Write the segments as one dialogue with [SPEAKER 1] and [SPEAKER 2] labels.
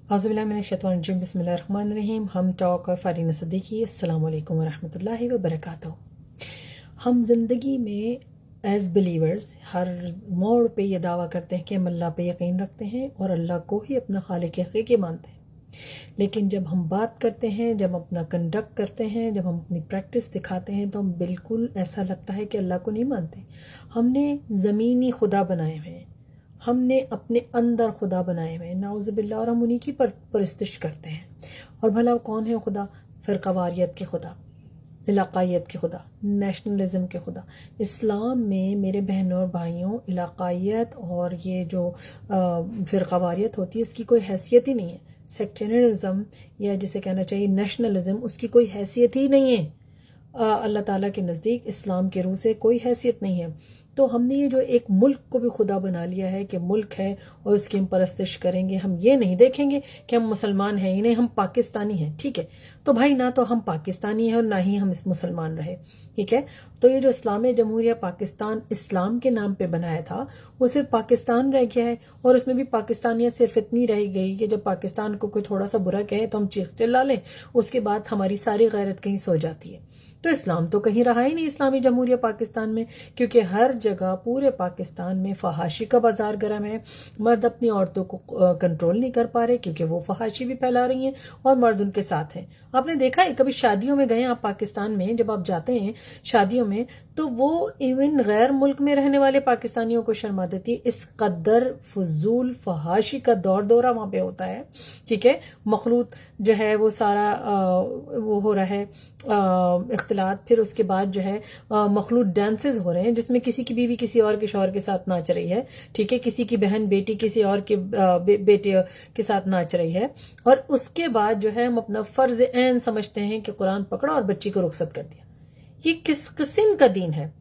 [SPEAKER 1] औज़ुबिल्लाहिमिनश्शैतानिर्रजीम बिस्मिल्लाहिर्रहमानिर्रहीम। हम टॉक और फ़रीन सिद्दीकी। अस्सलाम वालेकुम वरहमतुल्लाहि वबरकातुहू। हम ज़िंदगी में एज़ बिलीवर्स हर मोड़ पे ये दावा करते हैं कि हम अल्लाह पे यकीन रखते हैं और अल्लाह को ही अपना खालिक हकीकी मानते हैं। लेकिन जब हम बात करते हैं, जब अपना कंडक्ट करते हैं, जब हम अपनी प्रैक्टिस दिखाते हैं तो हम बिल्कुल ऐसा लगता है कि अल्लाह को नहीं मानते। हमने ज़मीनी खुदा बनाए हुए हैं, हमने अपने अंदर खुदा बनाए हुए हैं, नाउज़ुबिल्लाह, और हम उन्हीं की परस्तिश करते हैं। और भला कौन है खुदा? फ़िरक़ावारियत के खुदा, इलाक़ाइयत के खुदा, नेशनलिज़म के खुदा। इस्लाम में मेरे बहनों और भाइयों, इलाक़ाइयत और ये जो फ़िरक़ावारियत होती है इसकी कोई हैसियत ही नहीं है। सेक्टेरियनिज़म या जिसे कहना चाहिए नेशनलिज़म, उसकी कोई हैसियत ही नहीं है। अल्लाह ताला के नज़दीक इस्लाम के रूह से कोई हैसियत नहीं है। तो हमने ये जो एक मुल्क को भी खुदा बना लिया है कि मुल्क है और उसकी हम परस्तिश करेंगे। हम ये नहीं देखेंगे कि हम मुसलमान हैं ही नहीं, हम पाकिस्तानी हैं, ठीक है। तो भाई ना तो हम पाकिस्तानी हैं और ना ही हम इस मुसलमान रहे, ठीक है। तो ये जो इस्लामी जमहूरिया पाकिस्तान इस्लाम के नाम पे बनाया था वो सिर्फ पाकिस्तान रह गया है। और उसमें भी पाकिस्तानियत सिर्फ इतनी रह गई कि जब पाकिस्तान को कोई थोड़ा सा बुरा कहे तो हम चीख चिल्ला लें, उसके बाद हमारी सारी गैरत कहीं सो जाती है। तो इस्लाम तो कहीं रहा ही नहीं इस्लामी जमहूरिया पाकिस्तान में, क्योंकि हर जगह पूरे पाकिस्तान में फहाशी का बाजार गर्म है। मर्द अपनी औरतों को कंट्रोल नहीं कर पा रहे क्योंकि वो फहाशी भी फैला रही हैं और मर्द उनके साथ हैं। आपने देखा है कभी शादियों में गए आप पाकिस्तान में, जब आप जाते हैं शादियों में तो वो इवन गैर मुल्क में रहने वाले पाकिस्तानियों को शर्मा देती है। इस कदर फजूल फहाशी का दौर दौरा वहाँ पे होता है, ठीक है। मखलूत जो है वो सारा वो हो रहा है इख्तिलात। फिर उसके बाद जो है मखलूत डांसेस हो रहे हैं जिसमें किसी की बीवी किसी और के शौहर के साथ नाच रही है, ठीक है। किसी की बहन बेटी किसी और के बेटे के साथ नाच रही है। और उसके बाद जो है हम अपना फर्ज ऐन समझते हैं कि कुरान पकड़ा और बच्ची को रुखसत कर दिया। ये किस किस्म का दीन है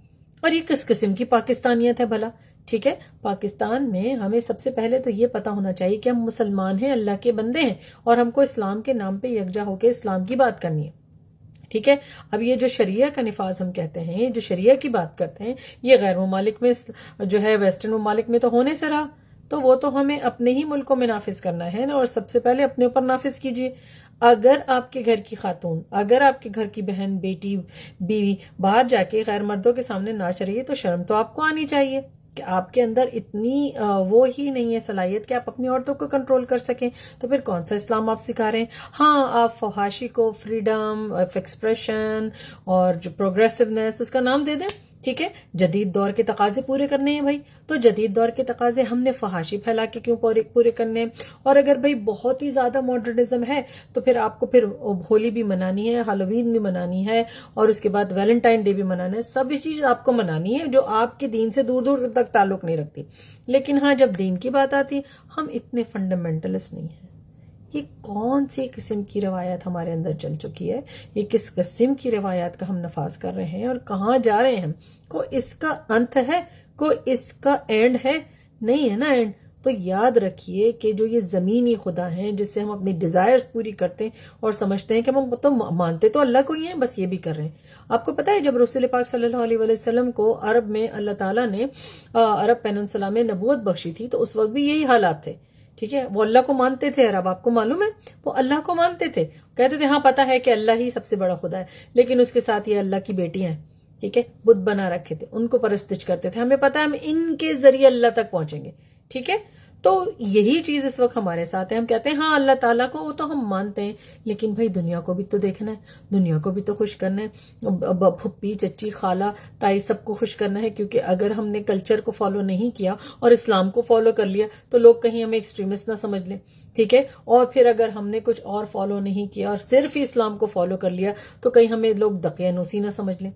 [SPEAKER 1] और ये किस किस्म की पाकिस्तानियत है भला, ठीक है। पाकिस्तान में हमें सबसे पहले तो ये पता होना चाहिए कि हम मुसलमान हैं, अल्लाह के बंदे हैं और हमको इस्लाम के नाम पे यकजा होकर इस्लाम की बात करनी है, ठीक है। अब ये जो शरिया का निफाज हम कहते हैं, जो शरिया की बात करते हैं, ये गैर ममालिक में जो है वेस्टर्न ममालिक में तो होने से रहा, तो वो तो हमें अपने ही मुल्कों में नाफिज करना है ना। और सबसे पहले अपने ऊपर नाफिज कीजिए। अगर आपके घर की खातून, अगर आपके घर की बहन बेटी बीवी बाहर जाके गैर मर्दों के सामने नाच रही है तो शर्म तो आपको आनी चाहिए कि आपके अंदर इतनी वो ही नहीं है सलाहियत कि आप अपनी औरतों को कंट्रोल कर सकें। तो फिर कौन सा इस्लाम आप सिखा रहे हैं? हाँ, आप फहाशी को फ्रीडम ऑफ एक्सप्रेशन और जो प्रोग्रेसिवनेस उसका नाम दे दें, ठीक है। जदीद दौर के तकाजे पूरे करने हैं भाई, तो जदीद दौर के तकाजे हमने फहाशी फैला के क्यों पूरे करने हैं? और अगर भाई बहुत ही ज्यादा मॉडर्निज्म है तो फिर आपको फिर होली भी मनानी है, हैलोवीन भी मनानी है और उसके बाद वैलेंटाइन डे भी मनाना है। सभी चीज आपको मनानी है जो आपके दीन से दूर दूर तक ताल्लुक नहीं रखती। लेकिन हाँ, जब दीन की बात आती हम इतने फंडामेंटलिस्ट नहीं है। ये कौन सी किस्म की रवायत हमारे अंदर चल चुकी है? ये किस किस्म की रवायत का हम नफाज कर रहे हैं और कहाँ जा रहे हैं? को इसका अंत है? को इसका एंड है? नहीं है ना एंड। तो याद रखिए कि जो ये ज़मीनी खुदा हैं जिससे हम अपनी डिज़ायर्स पूरी करते हैं और समझते हैं कि हम तो मानते तो अल्लाह को ही हैं, बस ये भी कर रहे हैं। आपको पता है जब रसूल पाक सल्लल्लाहु अलैहि वसल्लम को अरब में अल्लाह ताला ने अरब पेनिनसुला में नबूवत बख्शी थी तो उस वक्त भी यही हालात थे, ठीक है। वो अल्लाह को मानते थे। अरब, आपको मालूम है, वो अल्लाह को मानते थे, कहते थे हाँ पता है कि अल्लाह ही सबसे बड़ा खुदा है, लेकिन उसके साथ ये अल्लाह की बेटियां हैं, ठीक है, बुत बना रखे थे, उनको परस्तिश करते थे। हमें पता है हम इनके जरिए अल्लाह तक पहुंचेंगे, ठीक है। तो यही चीज इस वक्त हमारे साथ है। हम कहते हैं हाँ अल्लाह ताला को, वो तो हम मानते हैं, लेकिन भाई दुनिया को भी तो देखना है, दुनिया को भी तो खुश करना है। फुप्पी चच्ची खाला ताई सबको खुश करना है, क्योंकि अगर हमने कल्चर को फॉलो नहीं किया और इस्लाम को फॉलो कर लिया तो लोग कहीं हमें एक्सट्रीमिस्ट ना समझ लें, ठीक है। और फिर अगर हमने कुछ और फॉलो नहीं किया और सिर्फ इस्लाम को फॉलो कर लिया तो कहीं हमें लोग दकियानूसी ना समझ लें।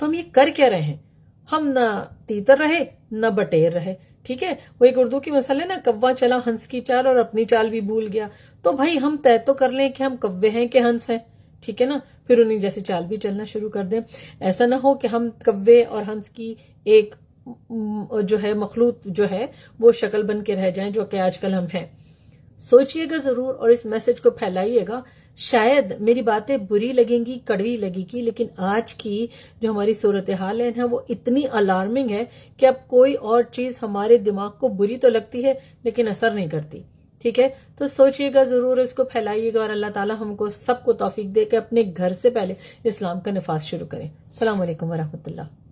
[SPEAKER 1] तो हम ये कर क्या रहे हैं? हम ना तीतर रहे ना बटेर रहे, ठीक है। वो एक उर्दू की मसल है ना, कव्वा चला हंस की चाल और अपनी चाल भी भूल गया। तो भाई हम तय तो कर लें कि हम कव्वे हैं कि हंस हैं, ठीक है ना। फिर उन्हीं जैसी चाल भी चलना शुरू कर दें। ऐसा ना हो कि हम कव्वे और हंस की एक जो है मखलूत जो है वो शक्ल बन के रह जाएं, जो कि आजकल हम हैं। सोचिएगा जरूर और इस मैसेज को फैलाइएगा। शायद मेरी बातें बुरी लगेंगी, कड़वी लगेगी, लेकिन आज की जो हमारी सूरत हाल है ना वो इतनी अलार्मिंग है कि अब कोई और चीज हमारे दिमाग को बुरी तो लगती है लेकिन असर नहीं करती, ٹھیک ہے، تو سوچئے گا ضرور، اس کو پھیلائیے گا، اور اللہ تعالیٰ ہم کو سب کو توفیق دے کہ اپنے گھر سے پہلے اسلام کا نفاذ شروع کریں۔ السلام علیکم ورحمۃ اللہ۔